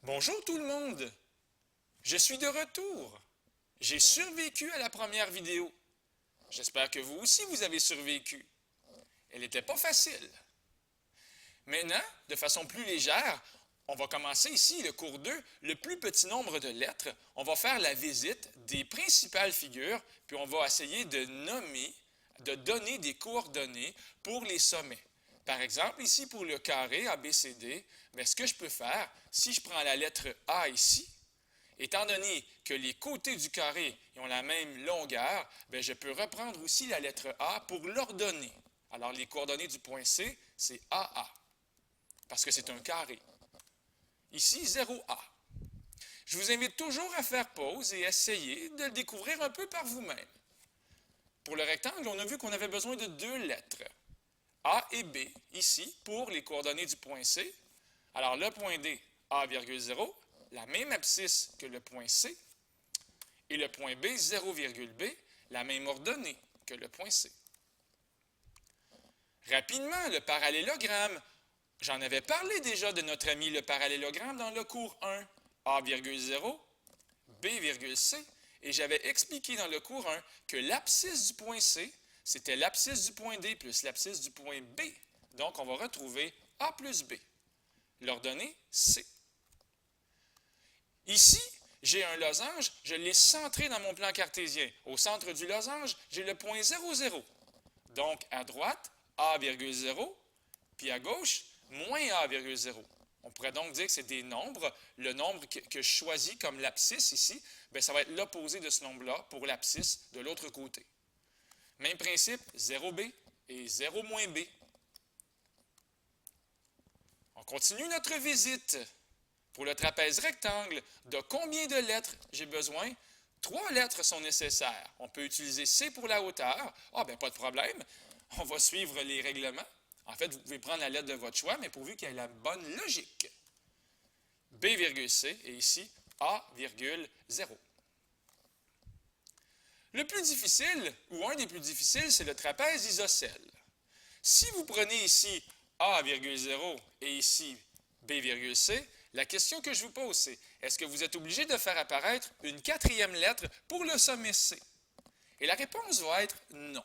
Bonjour tout le monde! Je suis de retour. J'ai survécu à la première vidéo. J'espère que vous aussi vous avez survécu. Elle n'était pas facile. Maintenant, de façon plus légère, on va commencer ici le cours 2, le plus petit nombre de lettres. On va faire la visite des principales figures, puis on va essayer de nommer, de donner des coordonnées pour les sommets. Par exemple, ici pour le carré ABCD, mais ce que je peux faire, si je prends la lettre A ici, étant donné que les côtés du carré ont la même longueur, bien, je peux reprendre aussi la lettre A pour l'ordonner. Alors, les coordonnées du point C, c'est AA, parce que c'est un carré. Ici, 0A. Je vous invite toujours à faire pause et essayer de le découvrir un peu par vous-même. Pour le rectangle, on a vu qu'on avait besoin de deux lettres, A et B, ici, pour les coordonnées du point C. Alors, le point D, A,0, la même abscisse que le point C, et le point B, 0,B, la même ordonnée que le point C. Rapidement, le parallélogramme. J'en avais parlé déjà de notre ami le parallélogramme dans le cours 1, A,0, B,C, et j'avais expliqué dans le cours 1 que l'abscisse du point C, c'était l'abscisse du point D plus l'abscisse du point B. Donc, on va retrouver A plus B. L'ordonnée C. Ici, j'ai un losange, je l'ai centré dans mon plan cartésien. Au centre du losange, j'ai le point 0, 0. Donc, à droite, A,0, puis à gauche, moins A,0. On pourrait donc dire que c'est des nombres. Le nombre que je choisis comme l'abscisse ici, bien, ça va être l'opposé de ce nombre-là pour l'abscisse de l'autre côté. Même principe, 0B et 0 moins B. On continue notre visite. Pour le trapèze rectangle, de combien de lettres j'ai besoin? 3 lettres sont nécessaires. On peut utiliser C pour la hauteur. Ah, bien, pas de problème. On va suivre les règlements. En fait, vous pouvez prendre la lettre de votre choix, mais pourvu qu'elle ait la bonne logique. B,C et ici A,0. Le plus difficile, ou un des plus difficiles, c'est le trapèze isocèle. Si vous prenez ici A,0 et ici B,C, la question que je vous pose, c'est est-ce que vous êtes obligé de faire apparaître une quatrième lettre pour le sommet C? Et la réponse va être non.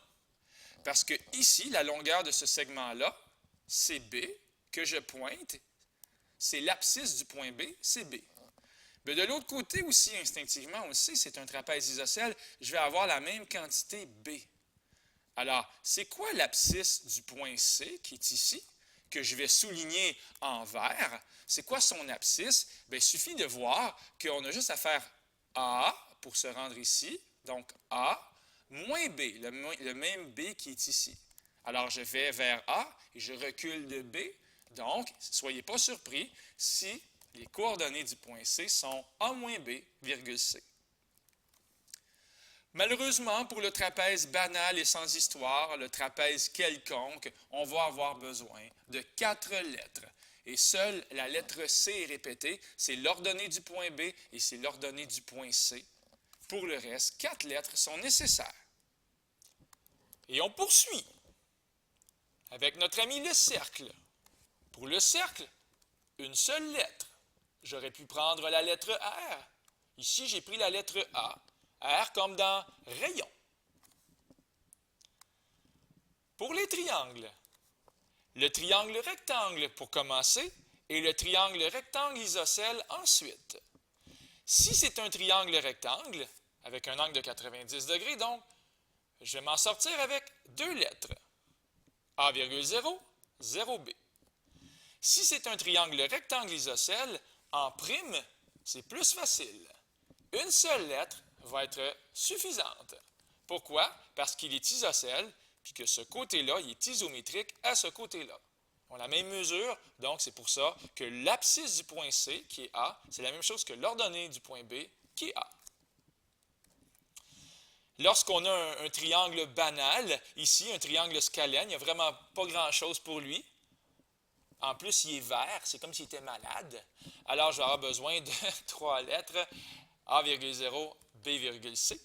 Parce que ici, la longueur de ce segment-là, c'est B, que je pointe, c'est l'abscisse du point B, c'est B. Mais de l'autre côté aussi, instinctivement, on le sait, c'est un trapèze isocèle, je vais avoir la même quantité B. Alors, c'est quoi l'abscisse du point C qui est ici, que je vais souligner en vert? C'est quoi son abscisse? Bien, il suffit de voir qu'on a juste à faire A pour se rendre ici, donc A, moins B, le même B qui est ici. Alors, je vais vers A et je recule de B. Donc, soyez pas surpris si les coordonnées du point C sont A moins B, virgule C. Malheureusement, pour le trapèze banal et sans histoire, le trapèze quelconque, on va avoir besoin de 4 lettres. Et seule la lettre C est répétée, c'est l'ordonnée du point B et c'est l'ordonnée du point C. Pour le reste, 4 lettres sont nécessaires. Et on poursuit avec notre ami le cercle. Pour le cercle, une seule lettre. J'aurais pu prendre la lettre R. Ici, j'ai pris la lettre A. R comme dans rayon. Pour les triangles, le triangle rectangle pour commencer et le triangle rectangle isocèle ensuite. Si c'est un triangle rectangle, avec un angle de 90 degrés, donc, je vais m'en sortir avec 2 lettres. A,0, 0B. Si c'est un triangle rectangle isocèle, en prime, c'est plus facile. Une seule lettre va être suffisante. Pourquoi? Parce qu'il est isocèle, puis que ce côté-là, il est isométrique à ce côté-là. On a la même mesure, donc c'est pour ça que l'abscisse du point C, qui est A, c'est la même chose que l'ordonnée du point B, qui est A. Lorsqu'on a un triangle banal, ici, un triangle scalène, il n'y a vraiment pas grand-chose pour lui. En plus, il est vert, c'est comme s'il était malade. Alors, je vais avoir besoin de 3 lettres, A,0, B,C.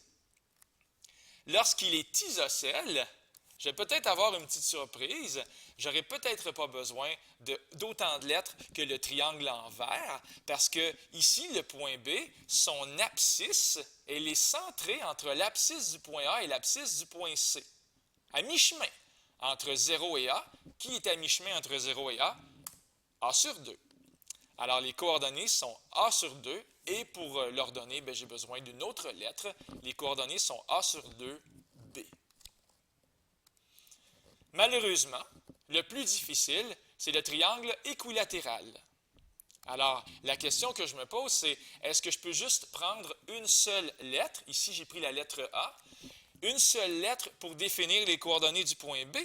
Lorsqu'il est isocèle, je vais peut-être avoir une petite surprise. J'aurai peut-être pas besoin d'autant de lettres que le triangle en vert, parce que ici, le point B, son abscisse, elle est centrée entre l'abscisse du point A et l'abscisse du point C, à mi-chemin entre 0 et A. Qui est à mi-chemin entre 0 et A? A sur 2. Alors, les coordonnées sont A sur 2, et pour l'ordonner, j'ai besoin d'une autre lettre. Les coordonnées sont A sur 2, B. Malheureusement, le plus difficile, c'est le triangle équilatéral. Alors, la question que je me pose, c'est est-ce que je peux juste prendre une seule lettre? Ici, j'ai pris la lettre A. Une seule lettre pour définir les coordonnées du point B.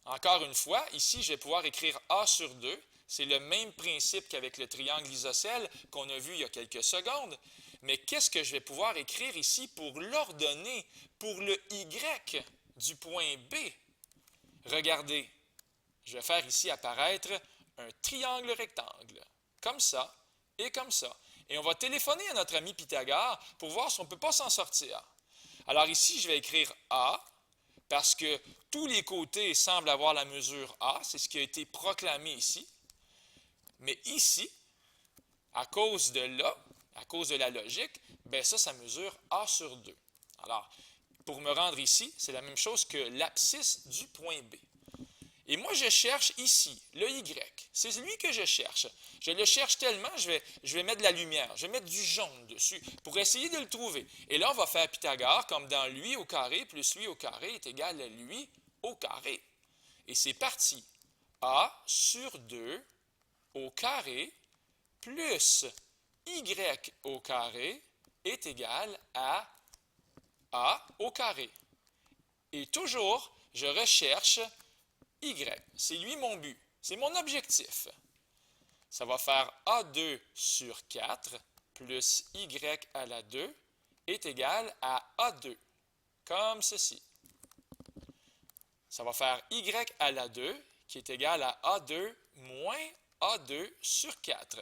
Encore une fois, ici, je vais pouvoir écrire A sur 2. C'est le même principe qu'avec le triangle isocèle qu'on a vu il y a quelques secondes. Mais qu'est-ce que je vais pouvoir écrire ici pour l'ordonner, pour le Y du point B? Regardez, je vais faire ici apparaître un triangle rectangle, comme ça et comme ça. Et on va téléphoner à notre ami Pythagore pour voir si on ne peut pas s'en sortir. Alors ici, je vais écrire A, parce que tous les côtés semblent avoir la mesure A, c'est ce qui a été proclamé ici. Mais ici, à cause de là, à cause de la logique, ça mesure A sur 2. Alors, pour me rendre ici, c'est la même chose que l'abscisse du point B. Et moi, je cherche ici le Y. C'est lui que je cherche. Je le cherche tellement, je vais mettre de la lumière, je vais mettre du jaune dessus pour essayer de le trouver. Et là, on va faire Pythagore comme dans lui au carré plus lui au carré est égal à lui au carré. Et c'est parti. A sur 2 au carré plus Y au carré est égal à A au carré. Et toujours, je recherche Y. C'est lui mon but. C'est mon objectif. Ça va faire A2 sur 4 plus Y à la 2 est égal à A2, comme ceci. Ça va faire Y à la 2 qui est égal à A2 moins A2 sur 4.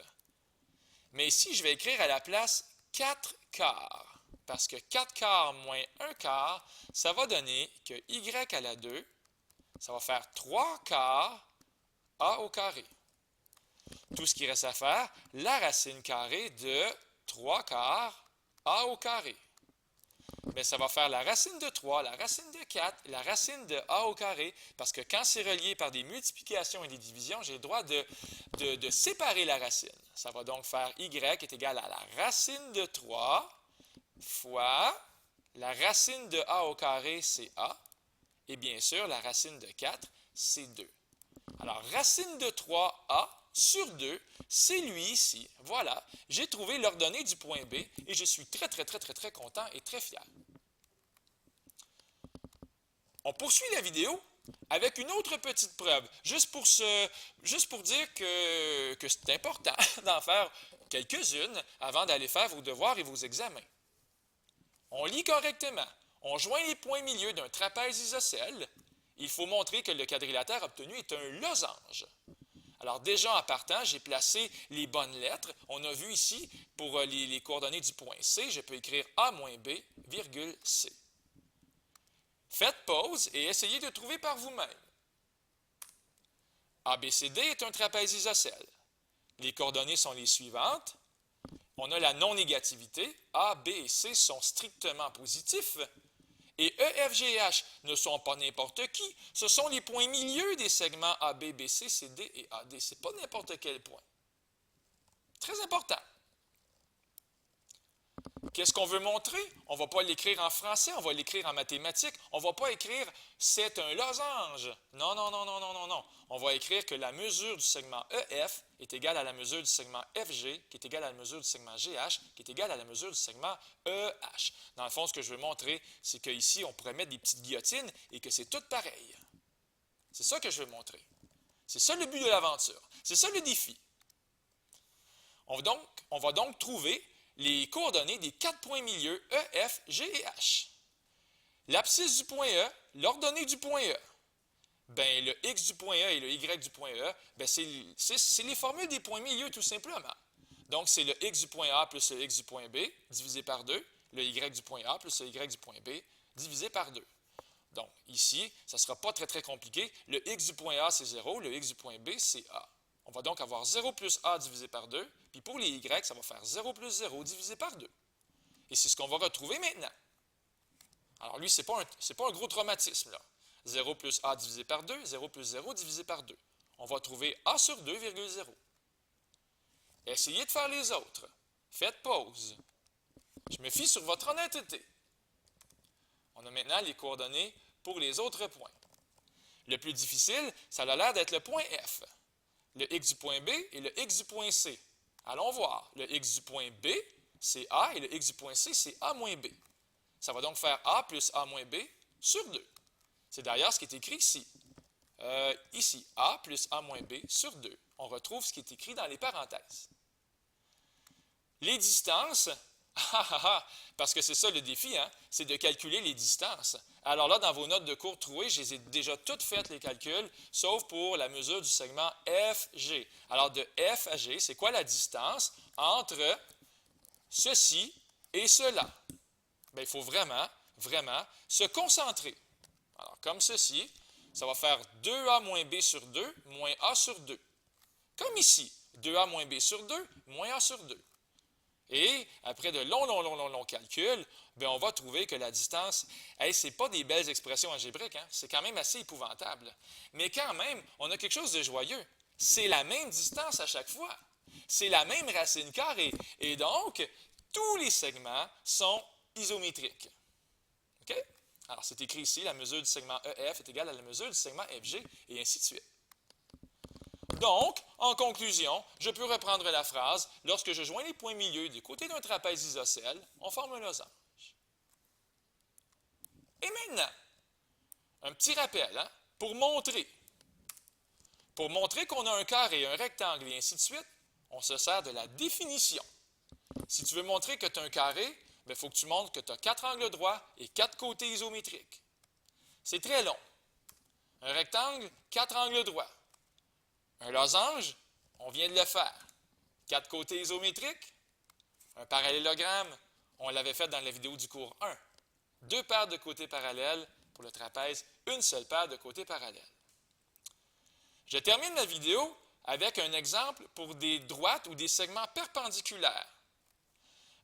Mais ici, je vais écrire à la place 4 quarts, parce que 4 quarts moins 1 quart, ça va donner que Y à la 2, ça va faire 3 quarts A au carré. Tout ce qui reste à faire, la racine carrée de 3 quarts A au carré. Mais ça va faire la racine de 3, la racine de 4, la racine de A au carré, parce que quand c'est relié par des multiplications et des divisions, j'ai le droit de séparer la racine. Ça va donc faire Y est égal à la racine de 3 fois la racine de A au carré, c'est A, et bien sûr, la racine de 4, c'est 2. Alors, racine de 3A sur 2, c'est lui ici. Voilà, j'ai trouvé l'ordonnée du point B et je suis très content et très fier. On poursuit la vidéo avec une autre petite preuve, juste pour dire que c'est important d'en faire quelques-unes avant d'aller faire vos devoirs et vos examens. On lit correctement. On joint les points milieux d'un trapèze isocèle. Il faut montrer que le quadrilatère obtenu est un losange. Alors déjà en partant, j'ai placé les bonnes lettres. On a vu ici, pour les coordonnées du point C, je peux écrire A moins B, virgule C. Faites pause et essayez de trouver par vous-même. ABCD est un trapèze isocèle. Les coordonnées sont les suivantes. On a la non-négativité. A, B et C sont strictement positifs. Et E, F, G et H ne sont pas n'importe qui. Ce sont les points milieux des segments AB, BC, CD et AD. Ce n'est pas n'importe quel point. Très important. Qu'est-ce qu'on veut montrer? On ne va pas l'écrire en français, on va l'écrire en mathématiques. On ne va pas écrire « c'est un losange ». Non. On va écrire que la mesure du segment EF est égale à la mesure du segment FG, qui est égale à la mesure du segment GH, qui est égale à la mesure du segment EH. Dans le fond, ce que je veux montrer, c'est qu'ici, on pourrait mettre des petites guillotines et que c'est tout pareil. C'est ça que je veux montrer. C'est ça le but de l'aventure. C'est ça le défi. On va donc trouver les coordonnées des 4 points milieux E, F, G et H. L'abscisse du point E, l'ordonnée du point E. Le X du point E et le Y du point E, c'est les formules des points milieux tout simplement. Donc, c'est le X du point A plus le X du point B divisé par 2, le Y du point A plus le Y du point B divisé par 2. Donc, ici, ça ne sera pas très compliqué. Le x du point A, c'est 0. Le x du point B, c'est A. On va donc avoir 0 plus A divisé par 2. Puis pour les y, ça va faire 0 plus 0 divisé par 2. Et c'est ce qu'on va retrouver maintenant. Alors lui, ce n'est pas un gros traumatisme, là. 0 plus A divisé par 2, 0 plus 0 divisé par 2. On va trouver A sur 2, 0. Essayez de faire les autres. Faites pause. Je me fie sur votre honnêteté. On a maintenant les coordonnées pour les autres points. Le plus difficile, ça a l'air d'être le point F. Le x du point B et le x du point C. Allons voir. Le x du point B, c'est A, et le x du point C, c'est A moins B. Ça va donc faire A plus A moins B sur 2. C'est d'ailleurs ce qui est écrit ici. Ici, A plus A moins B sur 2. On retrouve ce qui est écrit dans les parenthèses. Les distances, parce que c'est ça le défi, hein, c'est de calculer les distances. Alors là, dans vos notes de cours trouvées, je les ai déjà toutes faites, les calculs, sauf pour la mesure du segment FG. Alors, de F à G, c'est quoi la distance entre ceci et cela? Bien, il faut vraiment se concentrer. Alors, comme ceci, ça va faire 2A moins B sur 2 moins A sur 2. Comme ici, 2A moins B sur 2 moins A sur 2. Et après de longs calculs, bien, on va trouver que la distance, ce n'est pas des belles expressions algébriques, hein? C'est quand même assez épouvantable. Mais quand même, on a quelque chose de joyeux. C'est la même distance à chaque fois. C'est la même racine carrée. Et donc, tous les segments sont isométriques. OK? Alors, c'est écrit ici, la mesure du segment EF est égale à la mesure du segment FG, et ainsi de suite. Donc, en conclusion, je peux reprendre la phrase. Lorsque je joins les points milieux du côté d'un trapèze isocèle, on forme un losange. Et maintenant, un petit rappel, hein, pour montrer qu'on a un carré, un rectangle et ainsi de suite, on se sert de la définition. Si tu veux montrer que tu as un carré, il faut que tu montres que tu as 4 angles droits et 4 côtés isométriques. C'est très long. Un rectangle, 4 angles droits. Un losange, on vient de le faire. 4 côtés isométriques. Un parallélogramme, on l'avait fait dans la vidéo du cours 1. 2 paires de côtés parallèles pour le trapèze, une seule paire de côtés parallèles. Je termine ma vidéo avec un exemple pour des droites ou des segments perpendiculaires.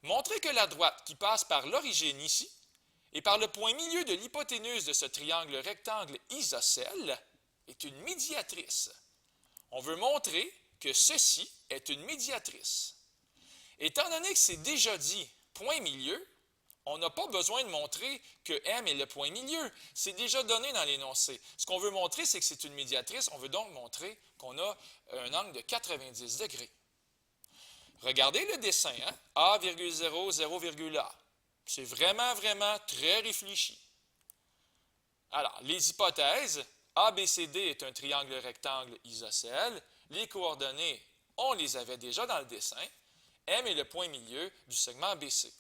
Montrez que la droite qui passe par l'origine ici et par le point milieu de l'hypoténuse de ce triangle rectangle isocèle est une médiatrice. On veut montrer que ceci est une médiatrice. Étant donné que c'est déjà dit point milieu, on n'a pas besoin de montrer que M est le point milieu. C'est déjà donné dans l'énoncé. Ce qu'on veut montrer, c'est que c'est une médiatrice. On veut donc montrer qu'on a un angle de 90 degrés. Regardez le dessin, hein? A,0, 0,A. C'est vraiment très réfléchi. Alors, les hypothèses, ABCD est un triangle rectangle isocèle. Les coordonnées, on les avait déjà dans le dessin. M est le point milieu du segment BC.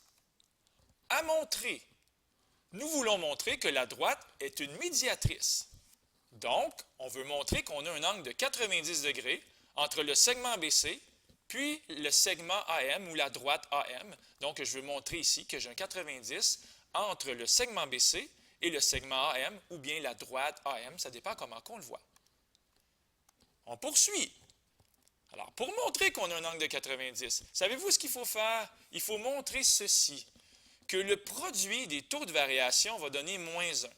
À montrer, nous voulons montrer que la droite est une médiatrice. Donc, on veut montrer qu'on a un angle de 90 degrés entre le segment BC puis le segment AM ou la droite AM. Donc, je veux montrer ici que j'ai un 90 entre le segment BC et le segment AM ou bien la droite AM. Ça dépend comment on le voit. On poursuit. Alors, pour montrer qu'on a un angle de 90, savez-vous ce qu'il faut faire? Il faut montrer ceci, que le produit des taux de variation va donner -1.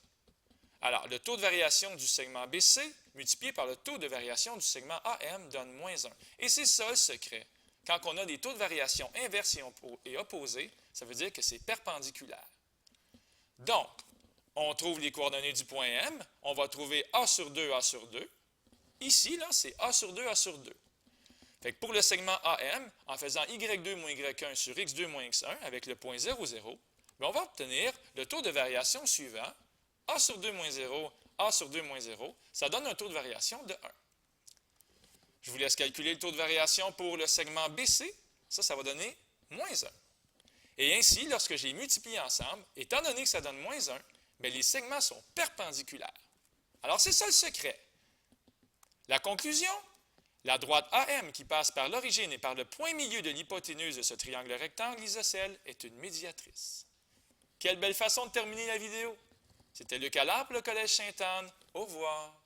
Alors, le taux de variation du segment BC multiplié par le taux de variation du segment AM donne -1. Et c'est ça le secret. Quand on a des taux de variation inverses et opposés, ça veut dire que c'est perpendiculaire. Donc, on trouve les coordonnées du point M. On va trouver A sur 2, A sur 2. Ici, là, c'est A sur 2, A sur 2. Fait que pour le segment AM, en faisant Y2 moins Y1 sur X2 moins X1 avec le point 0, 0, on va obtenir le taux de variation suivant. A sur 2 moins 0, A sur 2 moins 0, ça donne un taux de variation de 1. Je vous laisse calculer le taux de variation pour le segment BC. Ça va donner -1. Et ainsi, lorsque je les multiplie ensemble, étant donné que ça donne -1, bien, les segments sont perpendiculaires. Alors, c'est ça le secret. La conclusion? La droite AM qui passe par l'origine et par le point milieu de l'hypoténuse de ce triangle rectangle isocèle est une médiatrice. Quelle belle façon de terminer la vidéo! C'était Luc Allard pour le Collège Sainte-Anne. Au revoir.